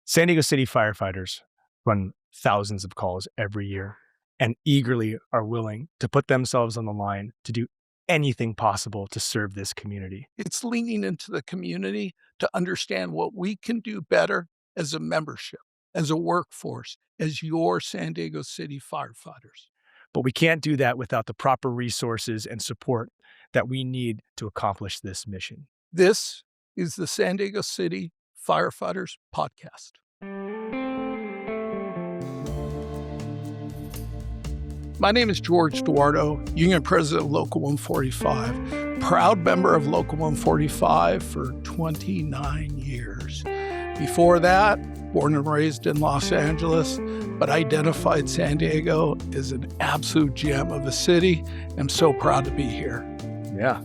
San Diego City firefighters run thousands of calls every year and eagerly are willing to put themselves on the line to do anything possible to serve this community. It's leaning into the community to understand what we can do better as a membership, as a workforce, as your San Diego City firefighters. But we can't do that without the proper resources and support that we need to accomplish this mission. This is the San Diego City Firefighters Podcast. My name is George Duardo, Union President of Local 145, proud member of Local 145 for 29 years. Before that, born and raised in Los Angeles, but identified San Diego as an absolute gem of a city. I'm so proud to be here. Yeah.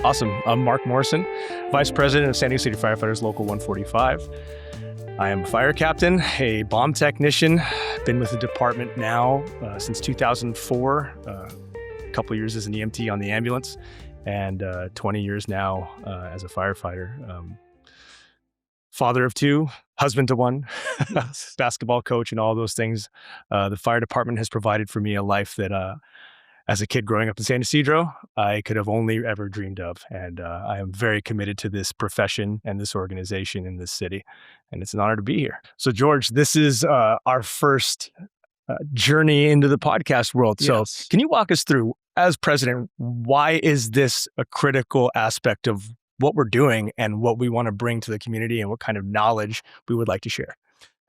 Awesome. I'm Mark Morrison, Vice President of San Diego City Firefighters Local 145. I am a fire captain, a bomb technician, been with the department now since 2004, a couple of years as an EMT on the ambulance, and 20 years now as a firefighter. Father of two, husband to one, Yes. basketball coach and all those things. The fire department has provided for me a life that as a kid growing up in San Ysidro, I could have only ever dreamed of. And I am very committed to this profession and this organization in this city. And it's an honor to be here. So, George, this is our first journey into the podcast world. Yes. So can you walk us through, as president, why is this a critical aspect of what we're doing and what we want to bring to the community and what kind of knowledge we would like to share?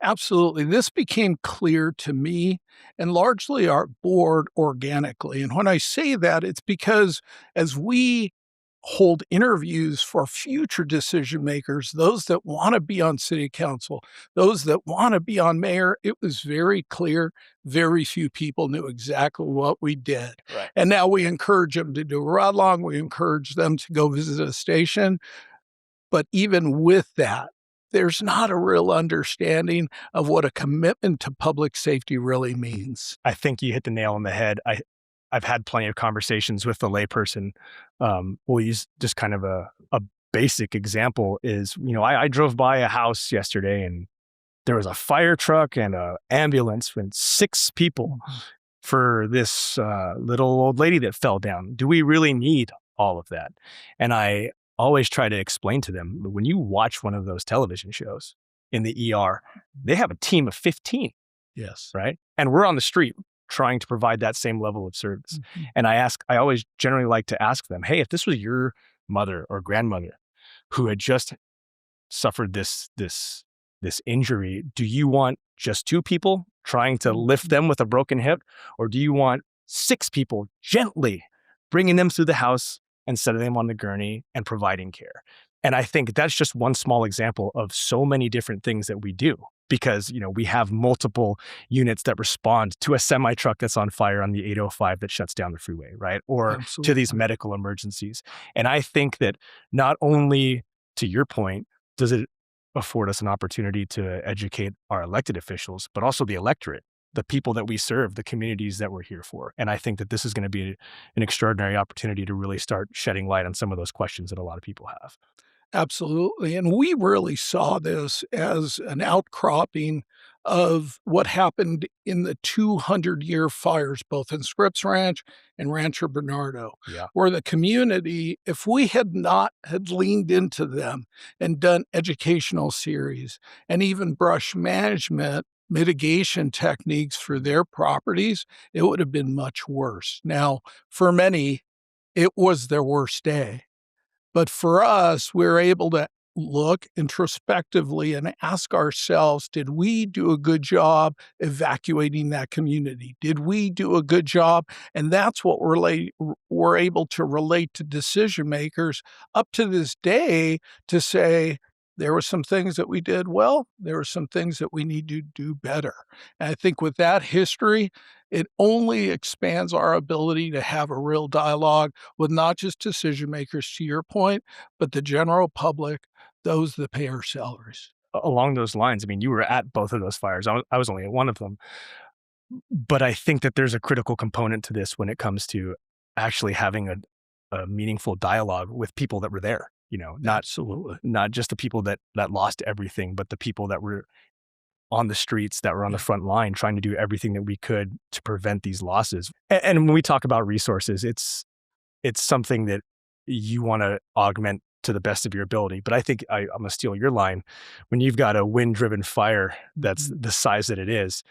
Absolutely. This became clear to me and largely our board organically. And when I say that, it's because as we hold interviews for future decision makers, those that want to be on city council, those that want to be on mayor, it was very clear very few people knew exactly what we did. Right. And now we encourage them to do a ride along. We encourage them to go visit a station. But even with that, there's not a real understanding of what a commitment to public safety really means. I think you hit the nail on the head. I've had plenty of conversations with the layperson. We'll use just kind of a basic example is, I drove by a house yesterday and there was a fire truck and an ambulance with 6 people for this little old lady that fell down. Do we really need all of that? And I always try to explain to them, when you watch one of those television shows in the ER, they have a team of 15. Yes. Right? And we're on the street trying to provide that same level of service. Mm-hmm. And I always generally like to ask them, hey, if this was your mother or grandmother who had just suffered this injury, do you want just 2 people trying to lift them with a broken hip? Or do you want 6 people gently bringing them through the house and setting them on the gurney and providing care? And I think that's just one small example of so many different things that we do. Because, we have multiple units that respond to a semi-truck that's on fire on the 805 that shuts down the freeway, right? Or Absolutely. to these medical emergencies. And I think that not only, to your point, does it afford us an opportunity to educate our elected officials, but also the electorate, the people that we serve, the communities that we're here for. And I think that this is going to be an extraordinary opportunity to really start shedding light on some of those questions that a lot of people have. Absolutely. And we really saw this as an outcropping of what happened in the 200-year fires, both in Scripps Ranch and Rancho Bernardo, where the community, if we had not had leaned into them and done educational series and even brush management mitigation techniques for their properties, it would have been much worse. Now, for many, it was their worst day. But for us, we're able to look introspectively and ask ourselves, did we do a good job evacuating that community? Did we do a good job? And that's what we're able to relate to decision makers up to this day to say, there were some things that we did well. There were some things that we need to do better. And I think with that history, it only expands our ability to have a real dialogue with not just decision makers, to your point, but the general public, those that pay our salaries. Along those lines, you were at both of those fires. I was only at one of them. But I think that there's a critical component to this when it comes to actually having a meaningful dialogue with people that were there. Not Absolutely. not just the people that lost everything, but the people that were on the streets that were on the front line trying to do everything that we could to prevent these losses. And when we talk about resources, it's something that you want to augment to the best of your ability. But I think I'm going to steal your line. When you've got a wind-driven fire that's the size that it is,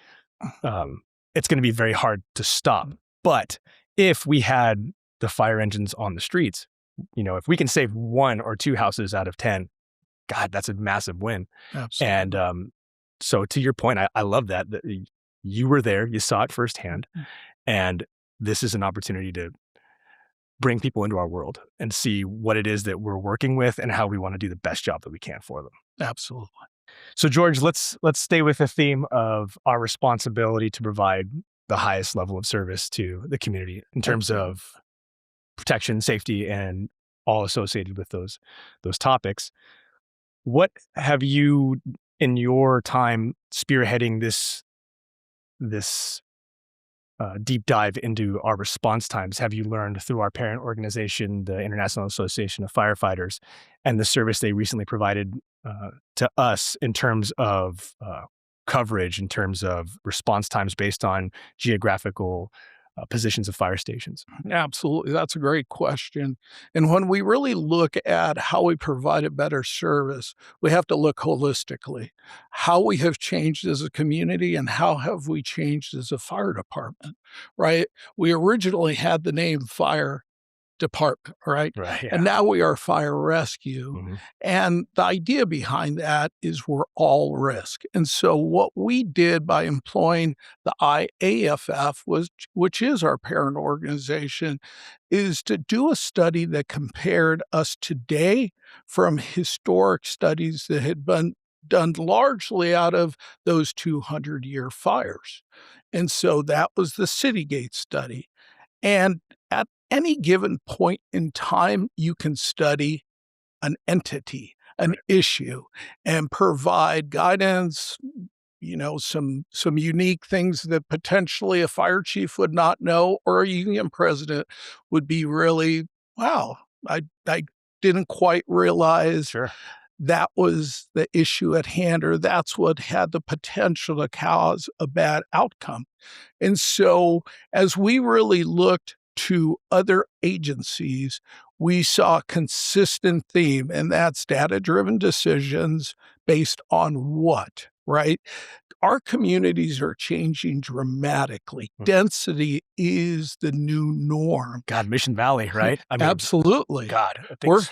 it's going to be very hard to stop. But if we had the fire engines on the streets, if we can save 1 or 2 houses out of 10, God, that's a massive win. Absolutely. And so to your point, I love that you were there, you saw it firsthand, and this is an opportunity to bring people into our world and see what it is that we're working with and how we want to do the best job that we can for them. Absolutely. So George, let's stay with the theme of our responsibility to provide the highest level of service to the community in terms of protection, safety, and all associated with those topics. What have you, in your time spearheading this deep dive into our response times, have you learned through our parent organization, the International Association of Firefighters, and the service they recently provided to us in terms of coverage, in terms of response times based on geographical positions of fire stations? Absolutely. That's a great question. And when we really look at how we provide a better service, we have to look holistically. How we have changed as a community and how have we changed as a fire department, right? We originally had the name fire department, right? Right. Yeah. And now we are fire rescue. Mhm. And the idea behind that is we're all risk. And so what we did by employing the IAFF which is our parent organization, is to do a study that compared us today from historic studies that had been done largely out of those 200-year fires. And so that was the Citygate study. And at any given point in time, you can study an entity, an issue, and provide guidance, some unique things that potentially a fire chief would not know, or a union president would be really, wow, I didn't quite realize Sure. that was the issue at hand, or that's what had the potential to cause a bad outcome. And so as we really looked to other agencies, we saw a consistent theme, and that's data-driven decisions based on what, right? Our communities are changing dramatically. Density is the new norm. God, Mission Valley, right? I mean, Absolutely. God, I think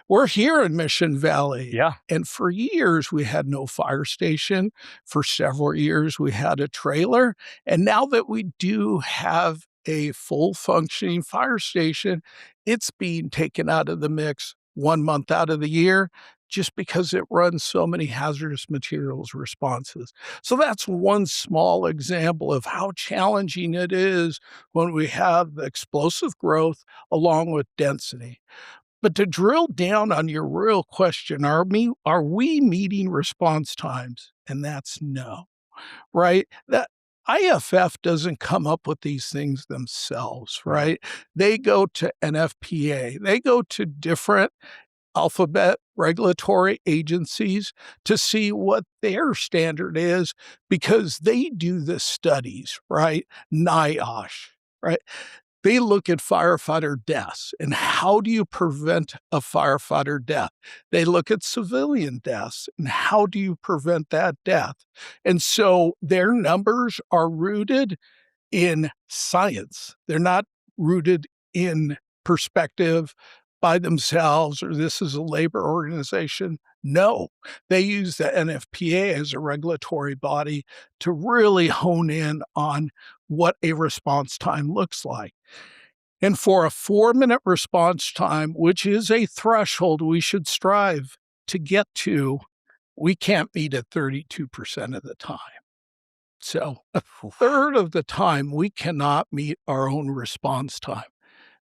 We're here in Mission Valley. yeah. And for years, we had no fire station. For several years, we had a trailer. And now that we do have a full functioning fire station, it's being taken out of the mix 1 month out of the year just because it runs so many hazardous materials responses. So that's one small example of how challenging it is when we have the explosive growth along with density. But to drill down on your real question, are we meeting response times? And that's no, right? That IFF doesn't come up with these things themselves, right? They go to NFPA. They go to different alphabet regulatory agencies to see what their standard is because they do the studies, right? NIOSH, right? They look at firefighter deaths and how do you prevent a firefighter death? They look at civilian deaths and how do you prevent that death? And so their numbers are rooted in science. They're not rooted in perspective by themselves or this is a labor organization. No, they use the NFPA as a regulatory body to really hone in on what a response time looks like. And for a 4-minute response time, which is a threshold we should strive to get to, we can't meet it 32% of the time. So a third of the time, we cannot meet our own response time.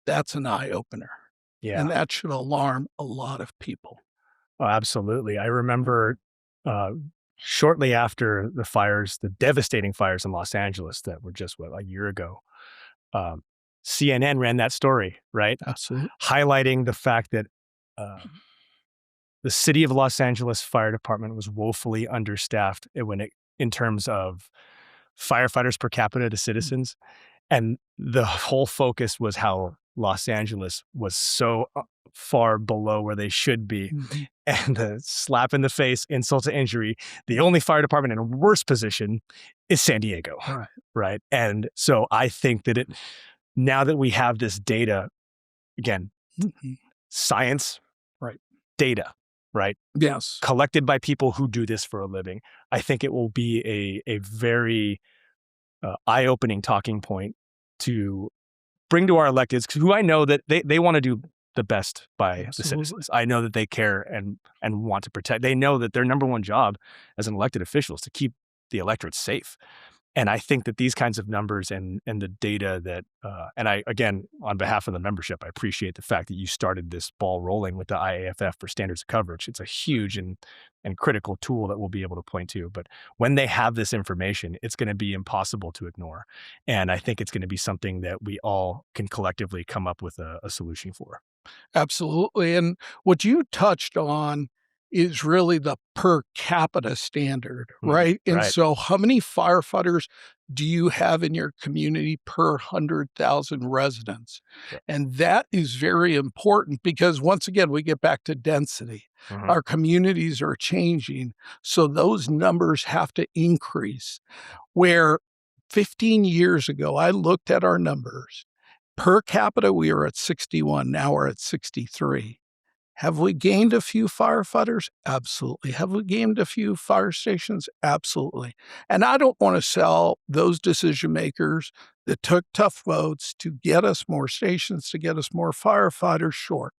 That's an eye-opener. Yeah. And that should alarm a lot of people. Oh, absolutely. I remember shortly after the fires, the devastating fires in Los Angeles that were just, a year ago, CNN ran that story, right? Absolutely. Highlighting the fact that the city of Los Angeles Fire Department was woefully understaffed when it in terms of firefighters per capita to citizens. And the whole focus was how Los Angeles was so far below where they should be. Mhm. And the slap in the face, insult to injury, the only fire department in a worse position is San Diego, Right. right? And so I think that now that we have this data, again, Mhm. science, Right. data, right? Yes. Collected by people who do this for a living, I think it will be a very eye-opening talking point to bring to our electeds, who I know that they want to do the best by the Absolutely. citizens. I know that they care and want to protect. They know that their number one job as an elected official is to keep the electorate safe. And I think that these kinds of numbers and the data that, and I, again, on behalf of the membership, I appreciate the fact that you started this ball rolling with the IAFF for standards of coverage. It's a huge and critical tool that we'll be able to point to. But when they have this information, it's going to be impossible to ignore. And I think it's going to be something that we all can collectively come up with a solution for. Absolutely, and what you touched on is really the per capita standard, right? And Right. so how many firefighters do you have in your community per 100,000 residents? Right. And that is very important because once again, we get back to density. Mhm. Our communities are changing, so those numbers have to increase. Where 15 years ago, I looked at our numbers. Per capita, we were at 61, now we're at 63. Have we gained a few firefighters? Absolutely. Have we gained a few fire stations? Absolutely. And I don't want to sell those decision makers that took tough votes to get us more stations, to get us more firefighters short,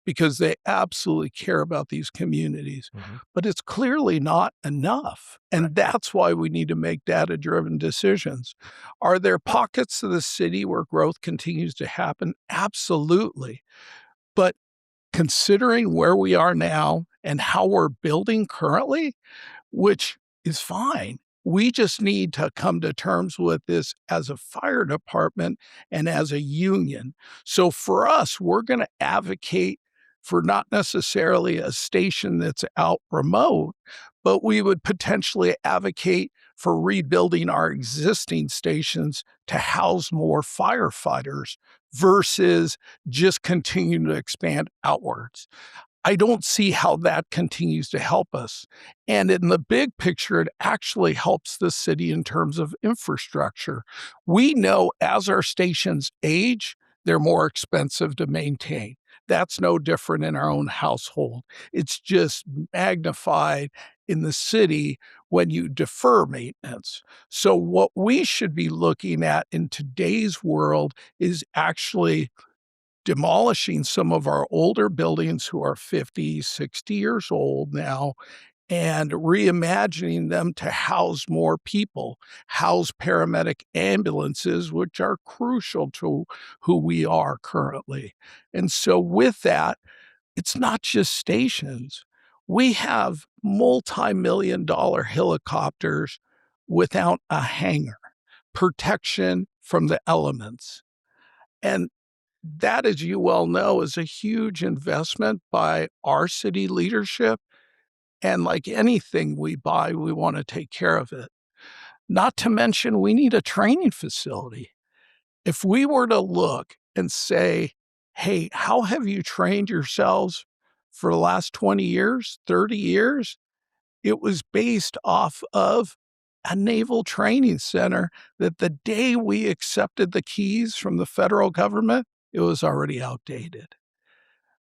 because they absolutely care about these communities. Mhm. But it's clearly not enough. Right. And that's why we need to make data driven decisions. Are there pockets of the city where growth continues to happen? Absolutely. But considering where we are now and how we're building currently, which is fine. We just need to come to terms with this as a fire department and as a union. So for us, we're going to advocate for not necessarily a station that's out remote, but we would potentially advocate for rebuilding our existing stations to house more firefighters versus just continuing to expand outwards. I don't see how that continues to help us. And in the big picture, it actually helps the city in terms of infrastructure. We know as our stations age, they're more expensive to maintain. That's no different in our own household. It's just magnified in the city when you defer maintenance. So, what we should be looking at in today's world is actually demolishing some of our older buildings who are 50, 60 years old now and reimagining them to house more people, house paramedic ambulances, which are crucial to who we are currently. And so, with that, it's not just stations. We have multi-million-dollar helicopters without a hangar, protection from the elements. And that, as you well know, is a huge investment by our city leadership. And like anything we buy, we want to take care of it. Not to mention, we need a training facility. If we were to look and say, hey, how have you trained yourselves for the last 20 years, 30 years? It was based off of a naval training center that the day we accepted the keys from the federal government, it was already outdated.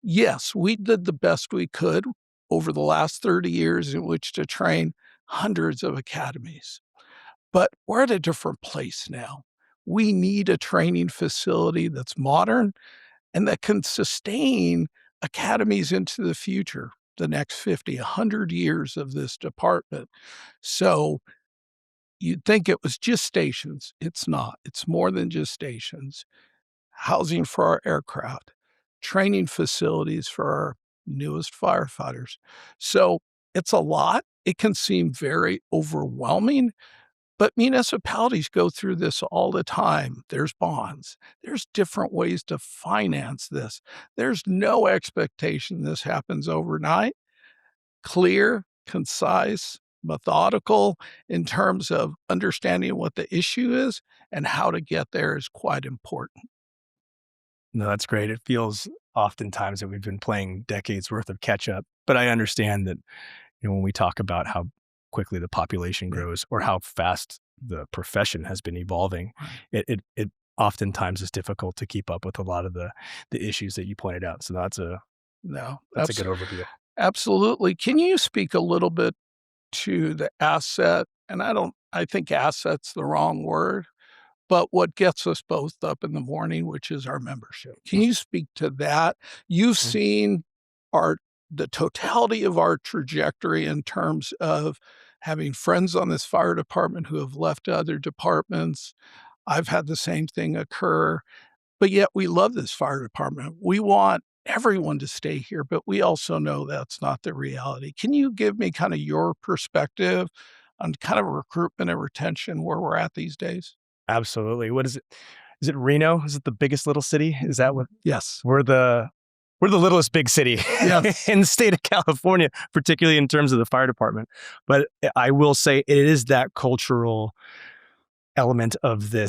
Yes, we did the best we could over the last 30 years in which to train hundreds of academies, but we're at a different place now. We need a training facility that's modern and that can sustain academies into the future, the next 50, 100 years of this department. So you'd think it was just stations. It's not. It's more than just stations. Housing for our aircraft, training facilities for our newest firefighters. So it's a lot. It can seem very overwhelming, but municipalities go through this all the time. There's bonds. There's different ways to finance this. There's no expectation this happens overnight. Clear, concise, methodical in terms of understanding what the issue is and how to get there is quite important. No, that's great. It feels oftentimes that we've been playing decades worth of catch up, but I understand that, when we talk about how quickly the population Yeah. grows or how fast the profession has been evolving, Right. it oftentimes is difficult to keep up with a lot of the issues that you pointed out. So No, that's a good overview. absolutely. Can you speak a little bit to the asset? And I think asset's the wrong word, but what gets us both up in the morning, which is our membership. Can you speak to that? You've Mhm. seen our the totality of our trajectory in terms of having friends on this fire department who have left other departments. I've had the same thing occur, but yet we love this fire department. We want everyone to stay here, but we also know that's not the reality. Can you give me kind of your perspective on kind of recruitment and retention where we're at these days? Absolutely. What is it? Is it Reno? Is it the biggest little city? Is that what Yes. we're the we're the littlest big city Yes. in the state of California, particularly in terms of the fire department. But I will say it is that cultural element of the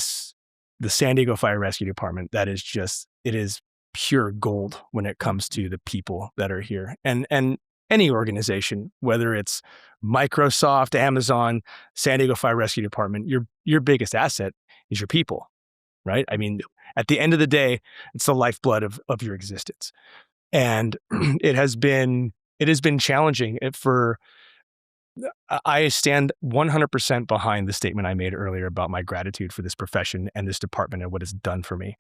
San Diego Fire Rescue Department that is just it is pure gold when it comes to the people that are here. And any organization, whether it's Microsoft, Amazon, San Diego Fire Rescue Department, your biggest asset is your people, right? I mean, at the end of the day, it's the lifeblood of your existence. And it has been challenging for I stand 100% behind the statement I made earlier about my gratitude for this profession and this department and what it's done for me.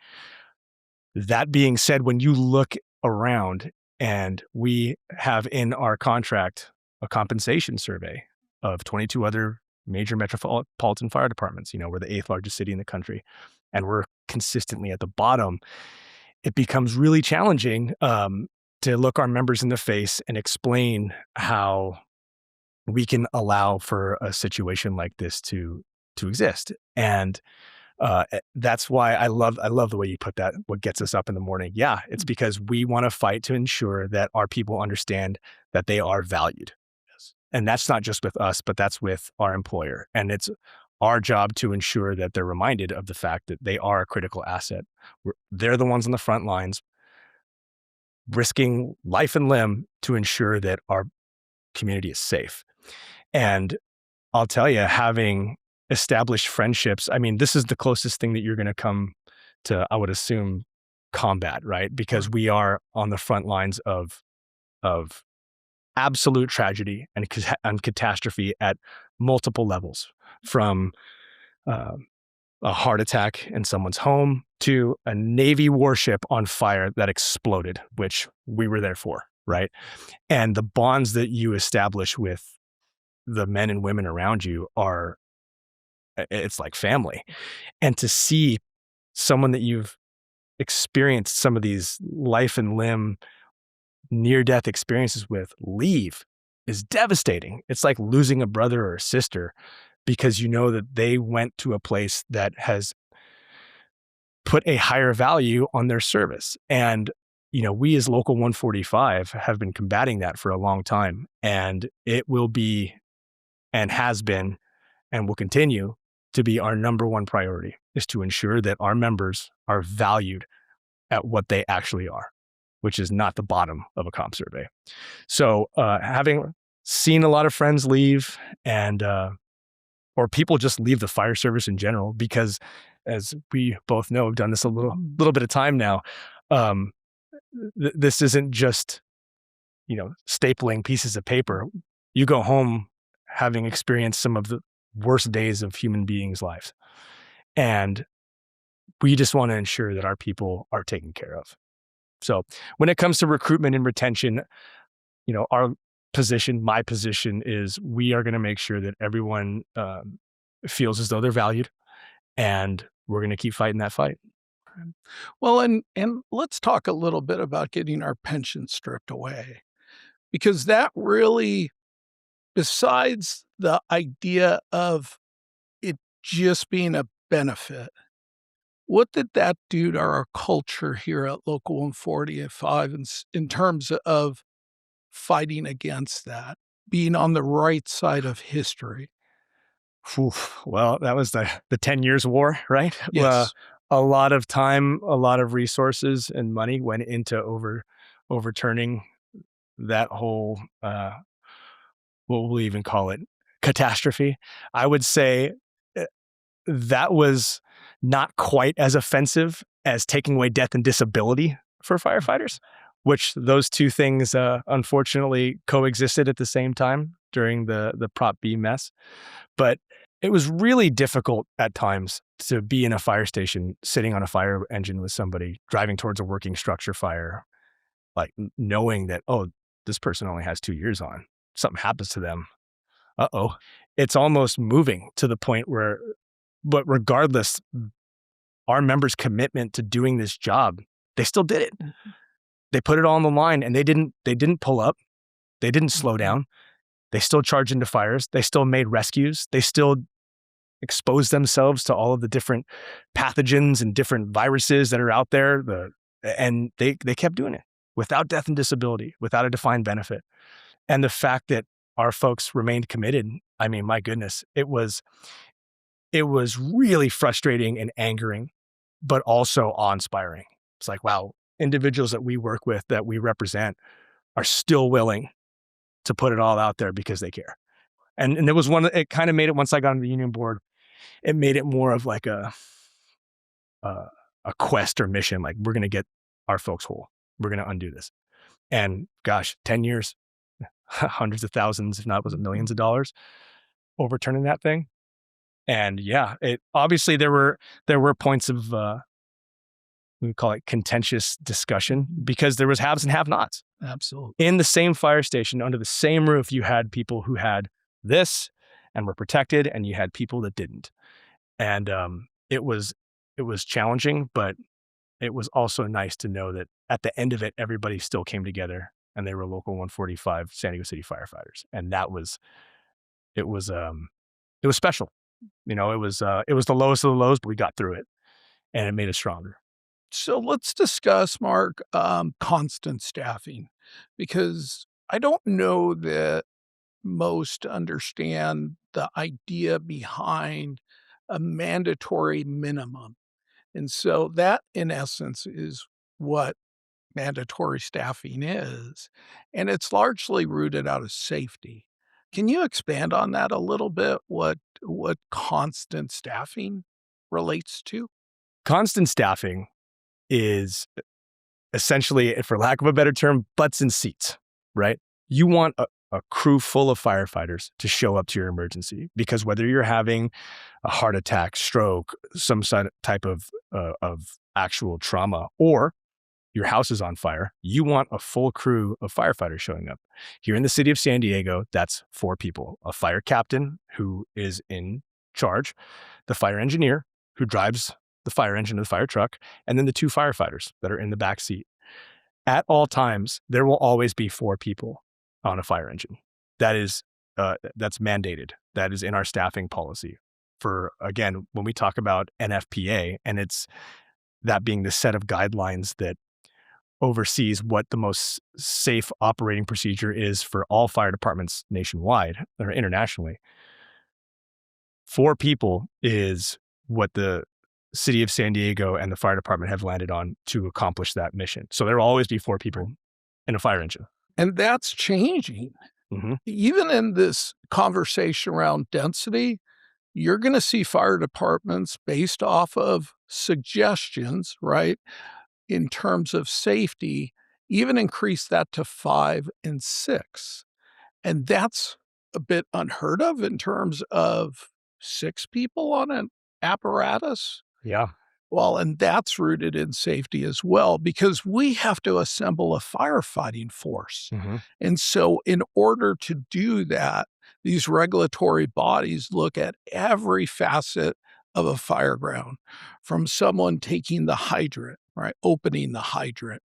That being said, when you look around and we have in our contract a compensation survey of 22 other major metropolitan fire departments, we're the eighth largest city in the country, and we're consistently at the bottom, it becomes really challenging to look our members in the face and explain how we can allow for a situation like this to exist. And that's why I love the way you put that. What gets us up in the morning? Yeah, it's because we want to fight to ensure that our people understand that they are valued, Yes. and that's not just with us, but that's with our employer. And it's our job to ensure that they're reminded of the fact that they are a critical asset. They're the ones on the front lines, risking life and limb to ensure that our community is safe. And I'll tell you, having established friendships, I mean, this is the closest thing that you're going to come to, I would assume, combat, right? Because Right. we are on the front lines of absolute tragedy and catastrophe at multiple levels, from uh, a heart attack in someone's home to a Navy warship on fire that exploded, which we were there for, right? And the bonds that you establish with the men and women around you are it's like family. And to see someone that you've experienced some of these life and limb near death experiences with leave is devastating. It's like losing a brother or a sister because you know that they went to a place that has put a higher value on their service. And we as Local 145 have been combating that for a long time, and it will be and has been and will continue to be our number one priority, is to ensure that our members are valued at what they actually are, which is not the bottom of a comp survey. So having seen a lot of friends leave and or people just leave the fire service in general, because as we both know, I've done this a little bit of time now. Um, this isn't just stapling pieces of paper. You go home having experienced some of the worst days of human beings' lives. And we just want to ensure that our people are taken care of. So when it comes to recruitment and retention, our position, my position is we are going to make sure that everyone feels as though they're valued, and we're going to keep fighting that fight. Well, and let's talk a little bit about getting our pension stripped away, because that really, besides the idea of it just being a benefit, what did that do to our culture here at Local 145 in terms of fighting against that? being on the right side of history? Oof. Well, that was the 10 Years' War, right? Yes. A lot of time, a lot of resources and money went into overturning that whole, what will we even call it? Catastrophe. I would say uh, that was not quite as offensive as taking away death and disability for firefighters, which those two things unfortunately coexisted at the same time during the Prop B mess. But it was really difficult at times to be in a fire station, sitting on a fire engine with somebody, driving towards a working structure fire, like knowing that, oh, this person only has 2 years on. Something happens to them. Uh-oh. It's almost moving to the point where, but regardless, our members' commitment to doing this job, they still did it. They put it all on the line, and they didn't pull up. They didn't slow down. They still charged into fires. They still made rescues. They still exposed themselves to all of the different pathogens and different viruses that are out there. And they kept doing it without death and disability, without a defined benefit. And the fact that our folks remained committed, I mean, my goodness, it was really frustrating and angering, but also awe-inspiring. It's like, wow, individuals that we work with, that we represent, are still willing to put it all out there because they care. And it was it kind of made it, once I got on the union board, it made it more of like a quest or mission. Like, we're going to get our folks whole. We're going to undo this. And gosh, 10 years, hundreds of thousands, if not was it millions of dollars, overturning that thing. And yeah, it obviously there were points of we call it contentious discussion, because there was haves and have-nots. Absolutely. In the same fire station, under the same roof, you had people who had this and were protected, and you had people that didn't. And it was challenging, but it was also nice to know that at the end of it, everybody still came together, and they were Local 145 San Diego City firefighters, and it was special. You know, it was the lowest of the lows, but we got through it, and it made us stronger. So let's discuss, Mark, constant staffing, because I don't know that most understand the idea behind a mandatory minimum. And so that, in essence, is what mandatory staffing is. And it's largely rooted out of safety. Can you expand on that a little bit? What constant staffing relates to? Constant staffing is essentially, for lack of a better term, butts in seats, right? You want a crew full of firefighters to show up to your emergency, because whether you're having a heart attack, stroke, some type of actual trauma, or your house is on fire, you want a full crew of firefighters showing up. Here in the city of San Diego, that's 4 people: a fire captain who is in charge, the fire engineer who drives the fire engine of the fire truck, and then the 2 firefighters that are in the back seat. At all times, there will always be 4 people on a fire engine. That is, that's mandated. That is in our staffing policy. For, again, when we talk about NFPA, and it's that being the set of guidelines that oversees what the most safe operating procedure is for all fire departments nationwide or internationally. 4 people is what the city of San Diego and the fire department have landed on to accomplish that mission. So there will always be 4 people in a fire engine. And that's changing. Mm-hmm. Even in this conversation around density, you're going to see fire departments, based off of suggestions, right, in terms of safety, even increase that to 5 and 6. And that's a bit unheard of in terms of 6 people on an apparatus. Yeah. Well, and that's rooted in safety as well, because we have to assemble a firefighting force. Mm-hmm. And so in order to do that, these regulatory bodies look at every facet of a fire ground, from someone taking the hydrant, right, opening the hydrant,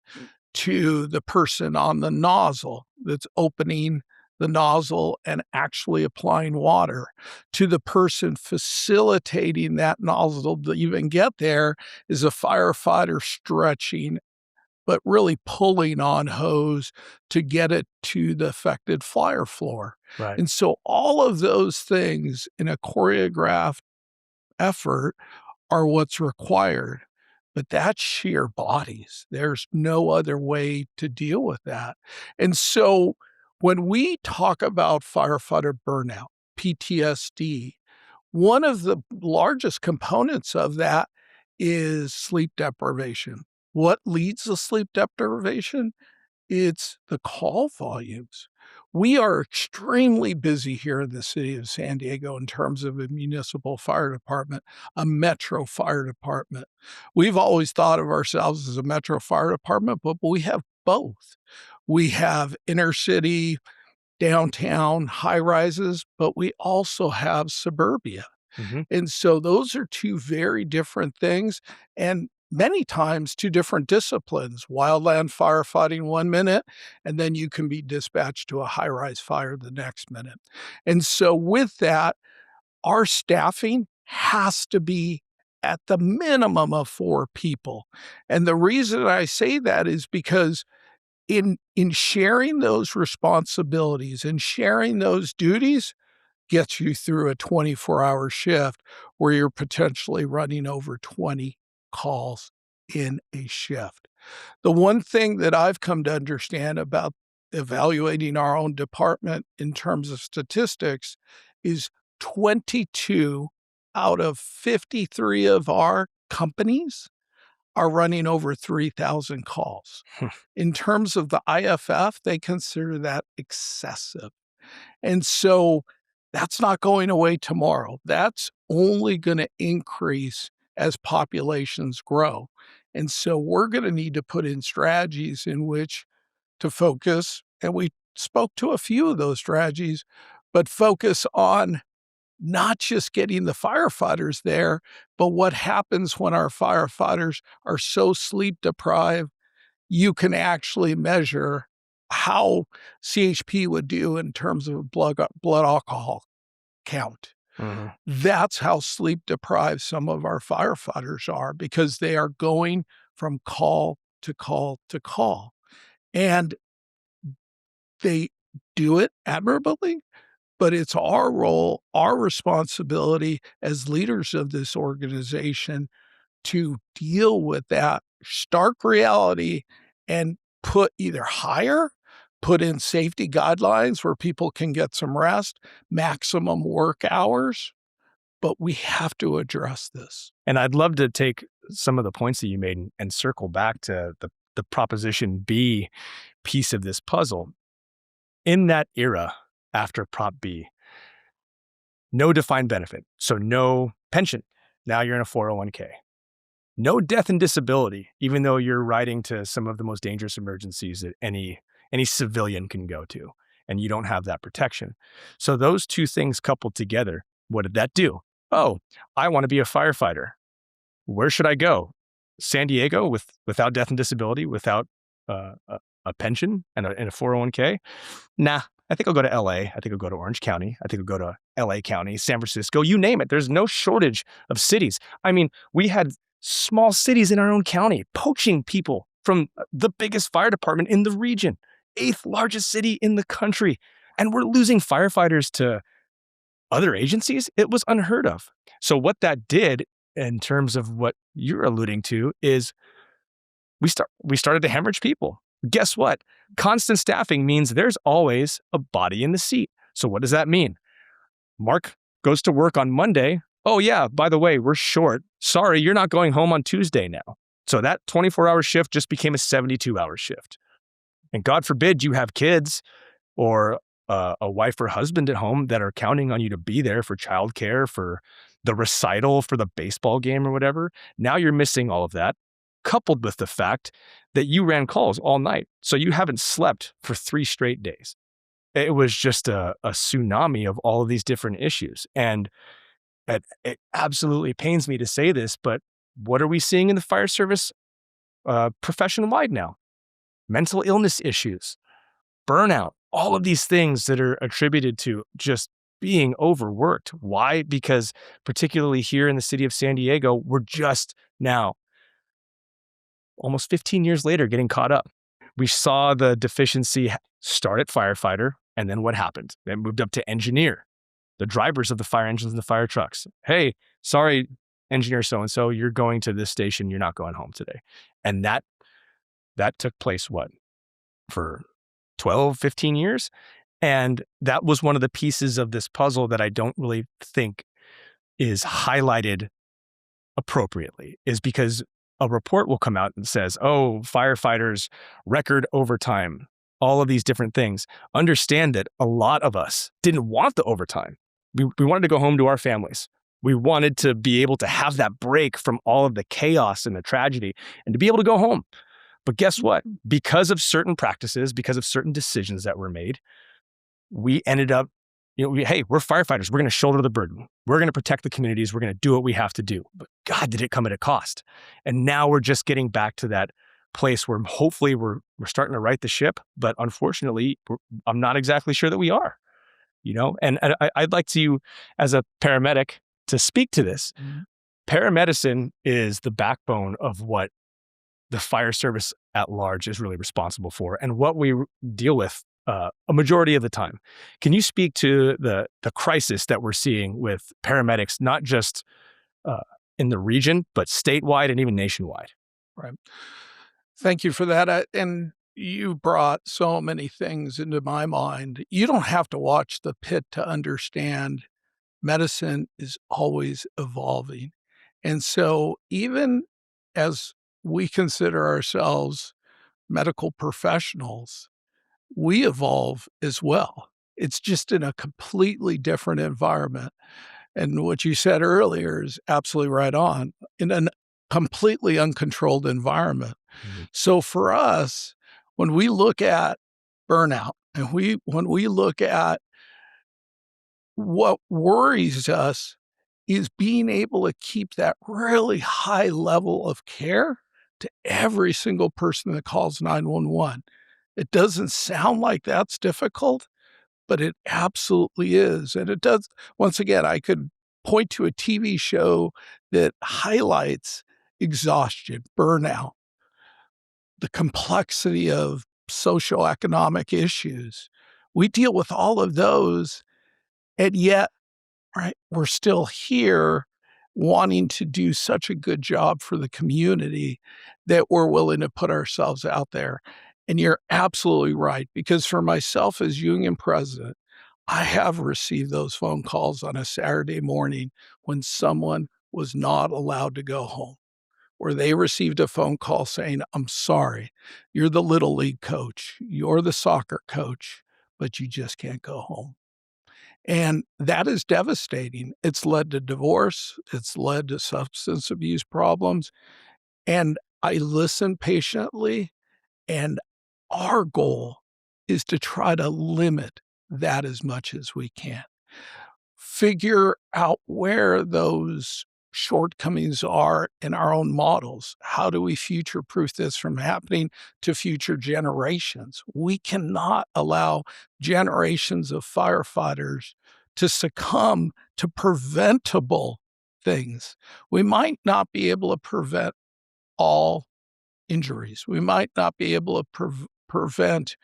to the person on the nozzle that's opening the nozzle and actually applying water, to the person facilitating that nozzle to even get there is a firefighter stretching but really pulling on hose to get it to the affected fire floor. Right. And so all of those things in a choreographed effort are what's required. But that's sheer bodies. There's no other way to deal with that. And so when we talk about firefighter burnout, PTSD, one of the largest components of that is sleep deprivation. What leads to sleep deprivation? It's the call volumes. We are extremely busy here in the city of San Diego in terms of a municipal fire department, a metro fire department. We've always thought of ourselves as a metro fire department, but we have both. We have inner city, downtown, high rises, but we also have suburbia. Mhm. And so those are two very different things, and many times two different disciplines. Wildland firefighting 1 minute, and then you can be dispatched to a high-rise fire the next minute. And so with that, our staffing has to be at the minimum of 4 people. And the reason I say that is because in sharing those responsibilities and sharing those duties, gets you through a 24-hour shift where you're potentially running over 20 calls in a shift. The one thing that I've come to understand about evaluating our own department in terms of statistics is 22 out of 53 of our companies are running over 3,000 calls. In terms of the IFF, they consider that excessive. And so that's not going away tomorrow. That's only going to increase as populations grow. And so we're going to need to put in strategies in which to focus. And we spoke to a few of those strategies, but focus on not just getting the firefighters there, but what happens when our firefighters are so sleep deprived you can actually measure how CHP would do in terms of blood alcohol count. Mhm. That's how sleep deprived some of our firefighters are because they are going from call to call to call. And they do it admirably, but it's our role, our responsibility as leaders of this organization to deal with that stark reality and put in safety guidelines where people can get some rest, maximum work hours, but we have to address this. And I'd love to take some of the points that you made and circle back to the Proposition B piece of this puzzle. In that era after Prop B, no defined benefit, so no pension. Now you're in a 401k. No death and disability, even though you're riding to some of the most dangerous emergencies that any civilian can go to, and you don't have that protection. So those two things coupled together, what did that do? Oh, I want to be a firefighter. Where should I go? San Diego without death and disability, without a pension and a 401k? Nah, I think I'll go to LA. I think I'll go to Orange County. I think I'll go to LA County, San Francisco, you name it. There's no shortage of cities. I mean, we had small cities in our own county poaching people from the biggest fire department in the region, 8th largest city in the country. And we're losing firefighters to other agencies. It was unheard of. So what that did in terms of what you're alluding to is we started to hemorrhage people. Guess what? Constant staffing means there's always a body in the seat. So what does that mean? Mark goes to work on Monday. Oh yeah, by the way, we're short. Sorry, you're not going home on Tuesday now. So that 24-hour shift just became a 72-hour shift. And God forbid you have kids or a wife or husband at home that are counting on you to be there for childcare, for the recital, for the baseball game or whatever. Now you're missing all of that, coupled with the fact that you ran calls all night. So you haven't slept for 3 straight days. It was just a tsunami of all of these different issues. And it absolutely pains me to say this, but what are we seeing in the fire service profession-wide now? Mental illness issues, burnout, all of these things that are attributed to just being overworked. Why? Because particularly here in the city of San Diego, we're just now almost 15 years later getting caught up. We saw the deficiency start at firefighter, and then what happened? It moved up to engineer, the drivers of the fire engines and the fire trucks. Hey, sorry, engineer so-and-so, you're going to this station, you're not going home today. And that took place, what, for 12, 15 years? And that was one of the pieces of this puzzle that I don't really think is highlighted appropriately, is because a report will come out and says, oh, firefighters, record overtime, all of these different things. Understand that a lot of us didn't want the overtime. We wanted to go home to our families. We wanted to be able to have that break from all of the chaos and the tragedy and to be able to go home. But guess what? Because of certain practices, because of certain decisions that were made, we ended up, hey, we're firefighters. We're going to shoulder the burden. We're going to protect the communities. We're going to do what we have to do. But God, did it come at a cost. And now we're just getting back to that place where hopefully we're starting to right the ship. But unfortunately, I'm not exactly sure that we are, And I'd like to, as a paramedic, to speak to this. Mm-hmm. Paramedicine is the backbone of what the fire service at large is really responsible for and what we deal with a majority of the time. Can you speak to the crisis that we're seeing with paramedics, not just in the region, but statewide and even nationwide? Right. Thank you for that. And you brought so many things into my mind. You don't have to watch The Pit to understand medicine is always evolving. And so even as we consider ourselves medical professionals, we evolve as well. It's just in a completely different environment. And what you said earlier is absolutely right on, in a completely uncontrolled environment. Mm-hmm. So for us, when we look at burnout and when we look at what worries us, is being able to keep that really high level of care to every single person that calls 911. It doesn't sound like that's difficult, but it absolutely is. And it does. Once again, I could point to a TV show that highlights exhaustion, burnout, the complexity of socioeconomic issues. We deal with all of those, and yet, right, we're still here wanting to do such a good job for the community that we're willing to put ourselves out there. And you're absolutely right, because for myself as union president, I have received those phone calls on a Saturday morning when someone was not allowed to go home, where they received a phone call saying, I'm sorry, you're the little league coach, you're the soccer coach, but you just can't go home. And that is devastating. It's led to divorce. It's led to substance abuse problems. And I listen patiently, and our goal is to try to limit that as much as we can. Figure out where those shortcomings are in our own models. How do we future-proof this from happening to future generations? We cannot allow generations of firefighters to succumb to preventable things. We might not be able to prevent all injuries. We might not be able to prevent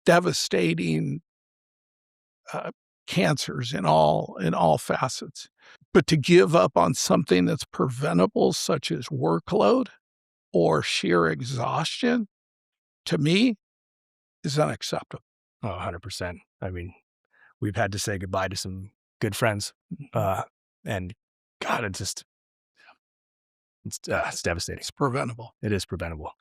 devastating cancers in all facets. But to give up on something that's preventable, such as workload or sheer exhaustion, to me, is unacceptable. Oh, 100%. I mean, we've had to say goodbye to some good friends. And God, it's devastating. It's preventable. It is preventable.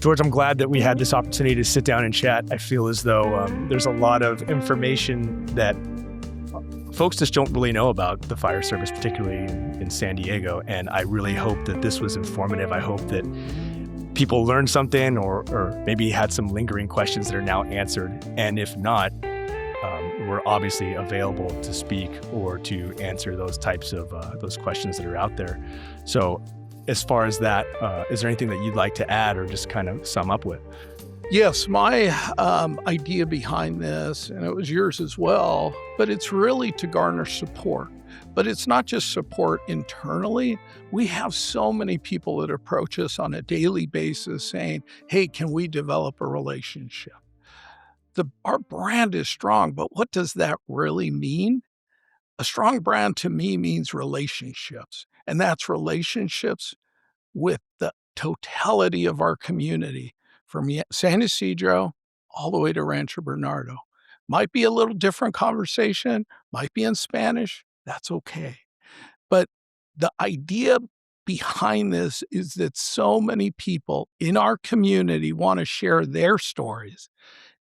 George, I'm glad that we had this opportunity to sit down and chat. I feel as though there's a lot of information that folks just don't really know about the fire service, particularly in San Diego. And I really hope that this was informative. I hope that people learned something or maybe had some lingering questions that are now answered. And if not, we're obviously available to speak or to answer those types of those questions that are out there. So as far as that, is there anything that you'd like to add or just kind of sum up with? Yes, my idea behind this, and it was yours as well, but it's really to garner support. But it's not just support internally. We have so many people that approach us on a daily basis saying, hey, can we develop a relationship? Our brand is strong, but what does that really mean? A strong brand to me means relationships, and that's relationships with the totality of our community from San Ysidro all the way to Rancho Bernardo. Might be a little different conversation, might be in Spanish, that's okay. But the idea behind this is that so many people in our community wanna share their stories.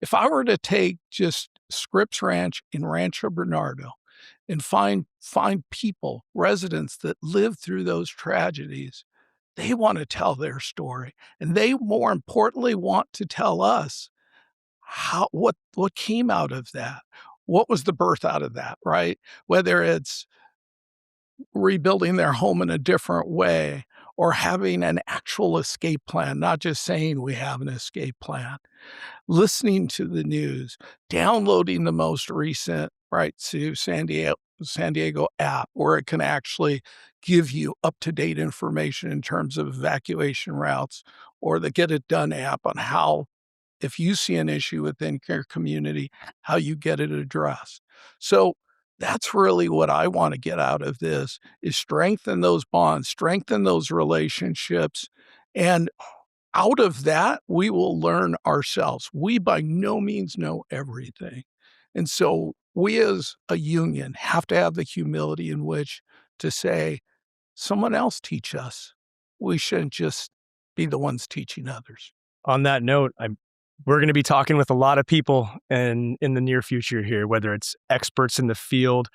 If I were to take just Scripps Ranch in Rancho Bernardo and find people, residents that lived through those tragedies, they wanna tell their story, and they, more importantly, want to tell us what came out of that. What was the birth out of that, right? Whether it's rebuilding their home in a different way or having an actual escape plan, not just saying we have an escape plan, listening to the news, downloading the most recent, right, to San Diego app where it can actually give you up-to-date information in terms of evacuation routes, or the Get It Done app on how, if you see an issue within your community, how you get it addressed. So that's really what I want to get out of this is strengthen those bonds, strengthen those relationships, and out of that, we will learn ourselves. We by no means know everything. And so we as a union have to have the humility in which to say, someone else teach us. We shouldn't just be the ones teaching others. On that note, we're going to be talking with a lot of people in the near future here, whether it's experts in the field,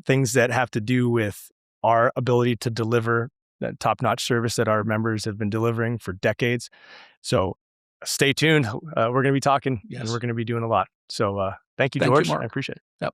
things that have to do with our ability to deliver that top-notch service that our members have been delivering for decades. So stay tuned. We're going to be talking and Yes. we're going to be doing a lot. So thank you, Thank you, George. Mark. I appreciate it. Yep.